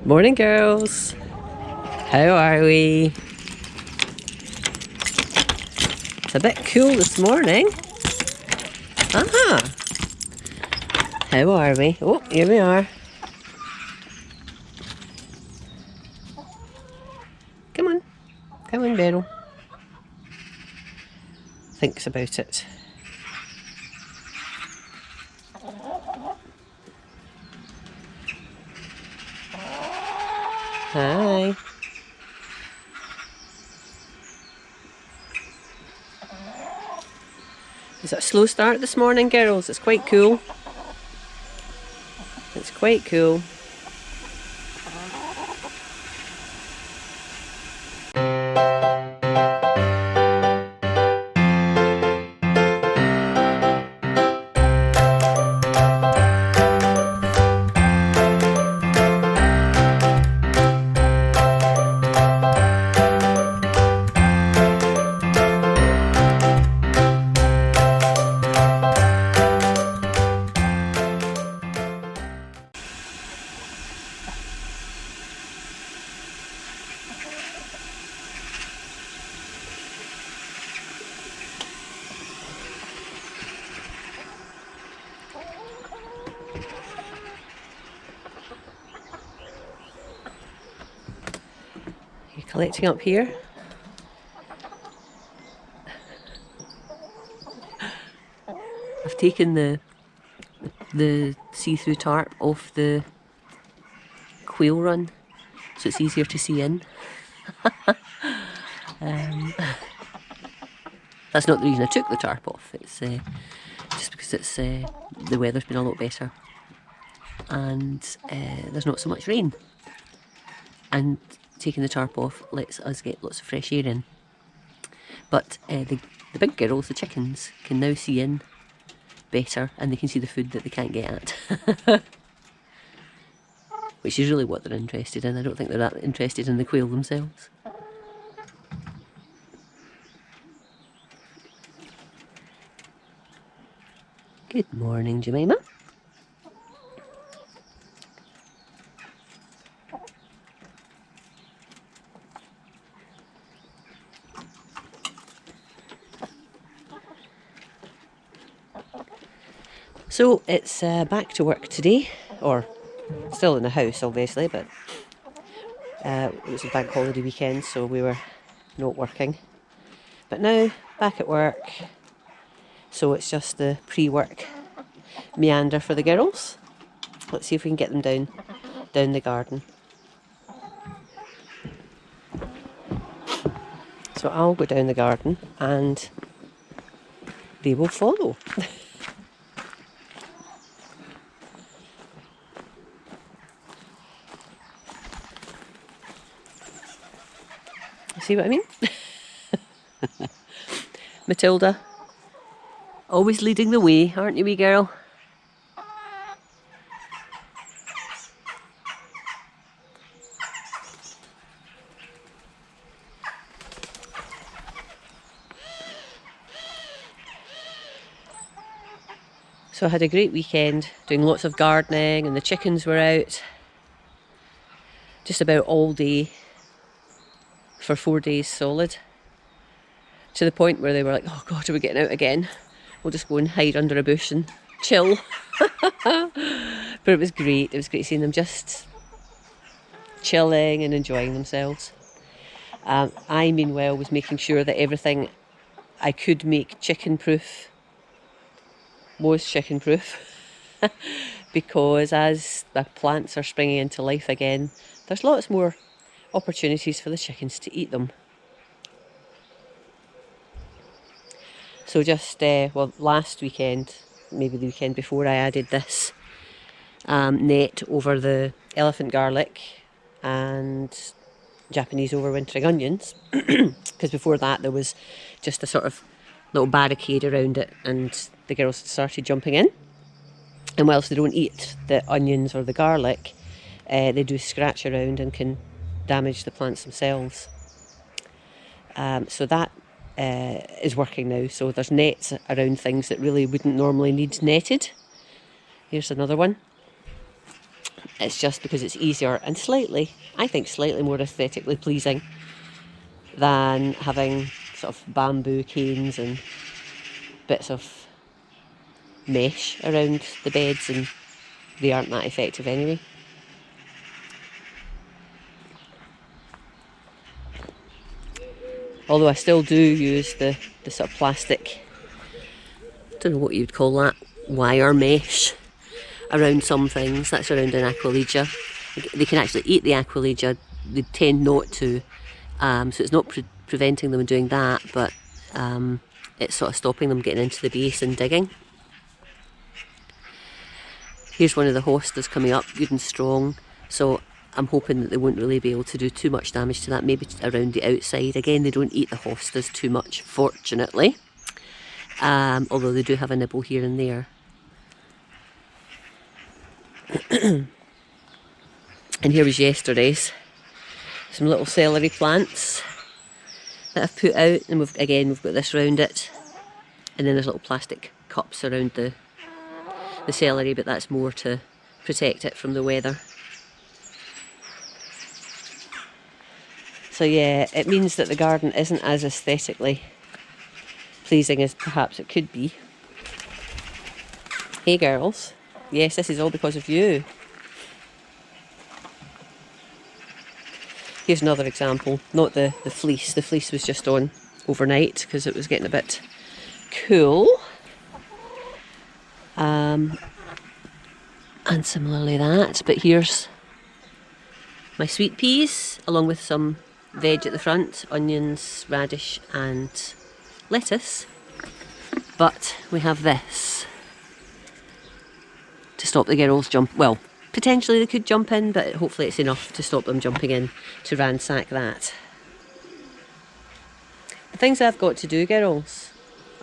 Morning, girls. How are we? It's a bit cool this morning. Aha! How are we? Oh, here we are. Come on. Come on, Beryl. Thinks about it. Hi. Is it a slow start this morning, girls? It's quite cool. It's quite cool. You're collecting up here. I've taken the see-through tarp off the quail run, so it's easier to see in. That's not the reason I took the tarp off. It's just because it's the weather's been a lot better, and there's not so much rain. And taking the tarp off lets us get lots of fresh air in. But the big girls, the chickens, can now see in better, and they can see the food that they can't get at. Which is really what they're interested in. I don't think they're that interested in the quail themselves. Good morning, Jemima. So it's back to work today, or still in the house obviously, but it was a bank holiday weekend, so we were not working. But now back at work, so it's just the pre-work meander for the girls. Let's see if we can get them down the garden. So I'll go down the garden and they will follow. See what I mean? Matilda, always leading the way, aren't you, wee girl? So I had a great weekend doing lots of gardening, and the chickens were out just about all day for 4 days solid, to the point where they were like, oh God, are we getting out again? We'll just go and hide under a bush and chill. But it was great. It was great seeing them just chilling and enjoying themselves. I, meanwhile, was making sure that everything I could make chicken-proof was chicken-proof. Because as the plants are springing into life again, there's lots more opportunities for the chickens to eat them. So just, well, last weekend, maybe the weekend before, I added this net over the elephant garlic and Japanese overwintering onions, because before that there was just a sort of little barricade around it, and the girls started jumping in. And whilst they don't eat the onions or the garlic, they do scratch around and can damage the plants themselves. So that is working now. So there's nets around things that really wouldn't normally need netted. Here's another one. It's just because it's easier and slightly, I think, slightly more aesthetically pleasing than having sort of bamboo canes and bits of mesh around the beds, and they aren't that effective anyway. Although I still do use the sort of plastic, I don't know what you'd call that, wire mesh around some things. That's around an Aquilegia. They can actually eat the Aquilegia, they tend not to, so it's not preventing them doing that, but it's sort of stopping them getting into the base and digging. Here's one of the hostas coming up, good and strong, so I'm hoping that they won't really be able to do too much damage to that, maybe around the outside. Again, they don't eat the hostas too much, fortunately, although they do have a nibble here and there. And here was yesterday's. Some little celery plants that I've put out, and we've got this round it, and then there's little plastic cups around the celery, but that's more to protect it from the weather. So yeah, it means that the garden isn't as aesthetically pleasing as perhaps it could be. Hey girls, yes, this is all because of you. Here's another example, not the fleece. The fleece was just on overnight because it was getting a bit cool. And similarly that, but here's my sweet peas along with some veg at the front, onions, radish and lettuce. But we have this to stop the girls well, potentially they could jump in, but hopefully it's enough to stop them jumping in to ransack that. The things I've got to do, girls.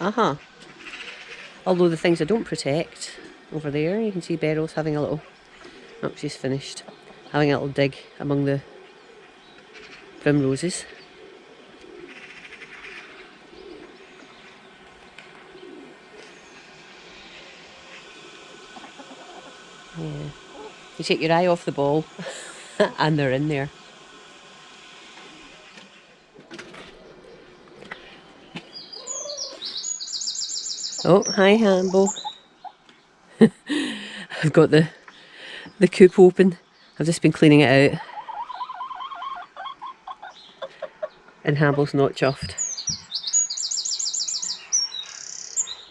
Although the things I don't protect, over there, you can see Beryl's having a little, oh, she's finished, having a little dig among the primroses. Yeah, you take your eye off the ball and they're in there. Oh, hi Hambo. I've got the coop open. I've just been cleaning it out. And Hambo's not chuffed.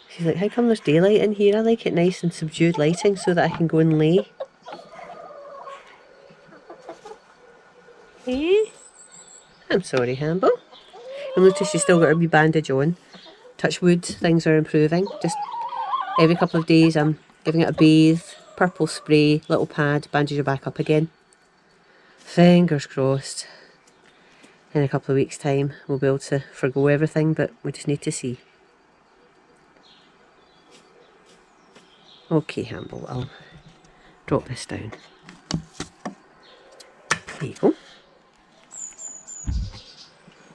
She's like, how come there's daylight in here? I like it nice and subdued lighting so that I can go and lay. Eh? I'm sorry, Hambo. You'll notice she's still got her wee bandage on. Touch wood, things are improving. Just every couple of days I'm giving it a bathe, purple spray, little pad, bandage her back up again. Fingers crossed. In a couple of weeks' time we'll be able to forgo everything, but we just need to see. Okay, Hambo, I'll drop this down. There you go.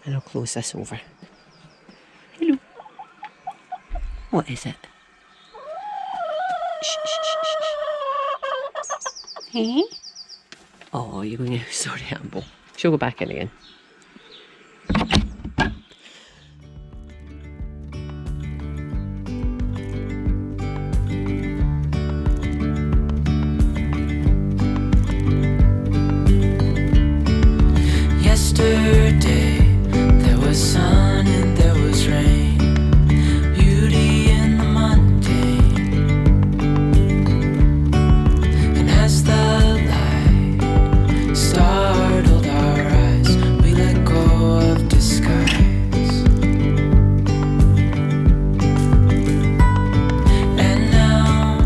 And I'll close this over. Hello. What is it? Shh, shh, shh, shh. Hey? Oh, you're going out. Sorry, Hambo. She'll go back in again. Yesterday there was sun and there was rain, beauty in the mundane. And as the light startled our eyes, we let go of disguise. And now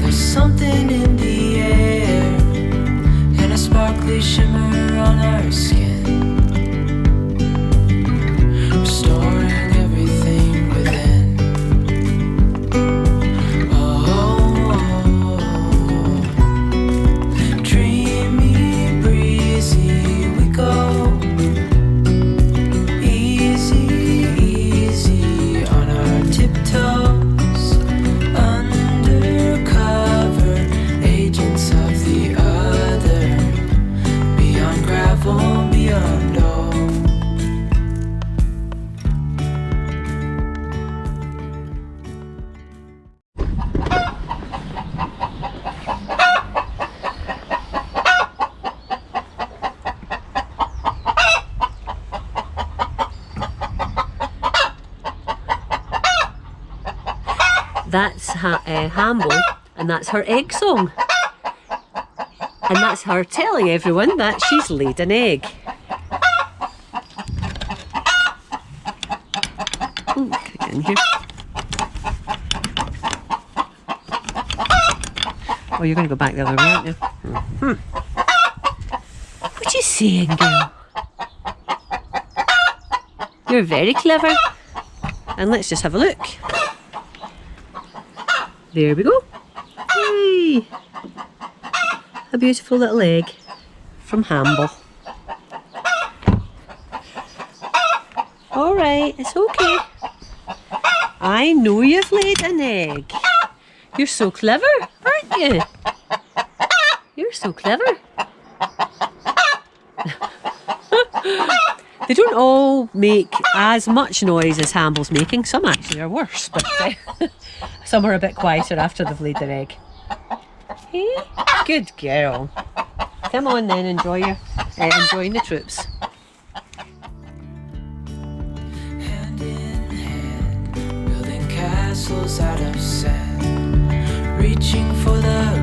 there's something in the air and a sparkly shimmer on our skin, restoring everything within. Oh, dreamy, breezy, we go. Easy, easy on our tiptoes, undercover agents of That's Hamble, and that's her egg song. And that's her telling everyone that she's laid an egg. Can I get in here? Oh, you're going to go back the other way, aren't you? What you saying, girl? You're very clever. And let's just have a look. There we go. Yay! A beautiful little egg from Hamble. Alright, it's okay. I know you've laid an egg. You're so clever, aren't you? You're so clever. They don't all make as much noise as Hamble's making. Some actually are worse, but some are a bit quieter after they've laid their egg. Hey, good girl. Come on then, enjoying the troops. Hand in hand, building castles out of sand, reaching for the